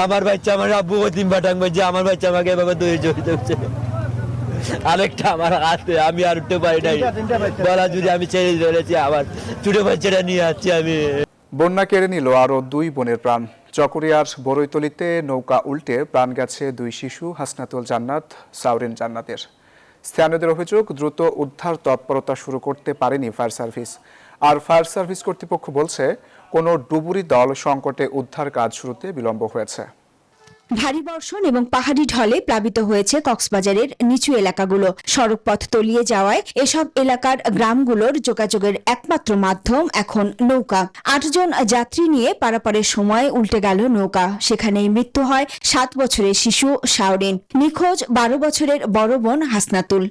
আমার বাচ্চা আমার আব্বু ওদিন পাঠাং বলছে আমার বাচ্চা আমাকে এভাবে দৌড়ে চলতে হচ্ছে। আরেকটা আমার হাতে আমি আর উঠতে পারি নাই, বলা যদি আমি ছেড়ে চলেছি আবার ছোট বাচ্চাটা নিয়ে আসছি আমি। বন্যা কেড়ে নিল আরো 2 বোনের প্রাণ। চকরিয়ার বড়ইতলিতে নৌকা উল্টে প্রাণ গেছে 2 শিশু হাসনাতুল জান্নাত, সাউরিন জান্নাতের। স্থানীয়দের অভিযোগ, দ্রুত উদ্ধার তৎপরতা শুরু করতে পারেনি ফায়ার সার্ভিস। আর ফায়ার সার্ভিস কর্তৃপক্ষ বলছে, কোনো ডুবুরি দল সংকটে উদ্ধার কাজ শুরুতে বিলম্ব হয়েছে। ভারী বর্ষণ এবং পাহাড়ি ঢলে প্লাবিত হয়েছে কক্সবাজারের নিচু এলাকাগুলো। সড়কপথ তলিয়ে যাওয়ায় এসব এলাকার গ্রামগুলোর যোগাযোগের একমাত্র মাধ্যম এখন নৌকা। 8 জন যাত্রী নিয়ে পারাপারের সময় উল্টে গেল নৌকা। সেখানেই মৃত্যু হয় 7 বছরের শিশু সাউরিন। নিখোঁজ 12 বছরের বড় বোন হাসনাতুল।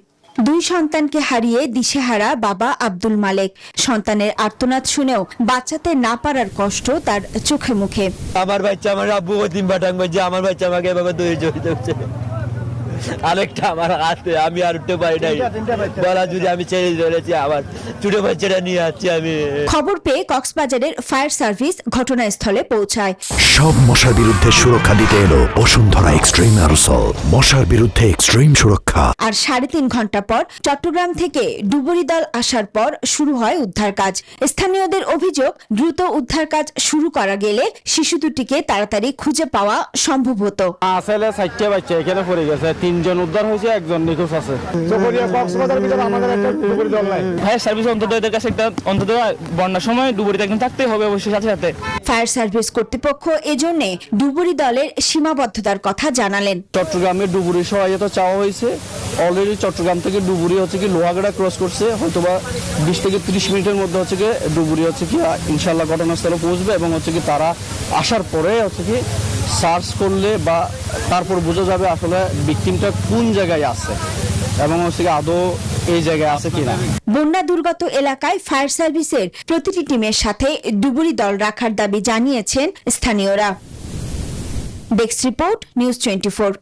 2 সন্তানকে হারিয়ে দিশেহারা বাবা আব্দুল মালেক। সন্তানের আর্তনাদ শুনেও বাঁচাতে না পারার কষ্ট তার চোখে মুখে। আমার বাচ্চা আমার আব্বু ওদিন পাঠাং বলছে আমার বাচ্চা আমাকে এভাবে দৌড়ে চলতে হচ্ছে। আরেকটা আমার হাতে আমি আর উঠতে পারি নাই, বলা যদি আমি ছেড়ে চলেছি আবার ছোট বাচ্চাটা নিয়ে আসছি আমি। খবর পেয়ে কক্সবাজারের ফায়ার সার্ভিস ঘটনাস্থলে পৌঁছায়। সব মশার বিরুদ্ধে সুরক্ষা দিতে এলো বসুন্ধরা এক্সট্রিম অ্যারোসল, মশার বিরুদ্ধে এক্সট্রিম সুরক্ষা। আর 3.5 ঘন্টা পর চট্টগ্রাম থেকে ডুবুরি দল আসার পর শুরু হয় উদ্ধার কাজ। স্থানীয়দের অভিযোগ, দ্রুত উদ্ধার কাজ শুরু করা গেলে শিশু দুটিকে তাড়াতাড়ি খুঁজে পাওয়া সম্ভব হতো। আসলে 4টা বাচ্চা এখানে পড়ে গেছে, 3 জন উদ্ধার হয়েছে, 1 জন নিখোঁজ আছে। কক্সবাজার ভিতরে আমাদের একটা ডুবুরি দল নাই। ফায়ার সার্ভিস অন্তত এদের কাছে একটা অন্তত বন্যার সময় ডুবুরিতে একদম থাকতেই হবে অবশ্যই সাথে সাথে। ফায়ার সার্ভিস কর্তৃপক্ষ এজন্য ডুবুরি দলের সীমাবদ্ধতার কথা জানালেন। চট্টগ্রামে ডুবুরি সহায়তা চাওয়া হয়েছে। অলরেডি চট্টগ্রাম থেকে ডুবুরি লোহাগাড়া ক্রস করছে, হয়তোবা 20 থেকে 30 মিনিটের মধ্যে ডুবুরি ইনশাল্লাহ ঘটনাস্থলে পৌঁছবে এবং তারা আসার পরে সার্চ করলে বা তারপর বোঝা যাবে আসলে ভিকটিমটা কোন জায়গায় আছে এবং আদৌ এই জায়গায় আছে কিনা। বন্যা দুর্গত এলাকায় ফায়ার সার্ভিসের প্রতিটি টিমের সাথে ডুবুরি দল রাখার দাবি জানিয়েছেন স্থানীয়রা। Desk report, news 24।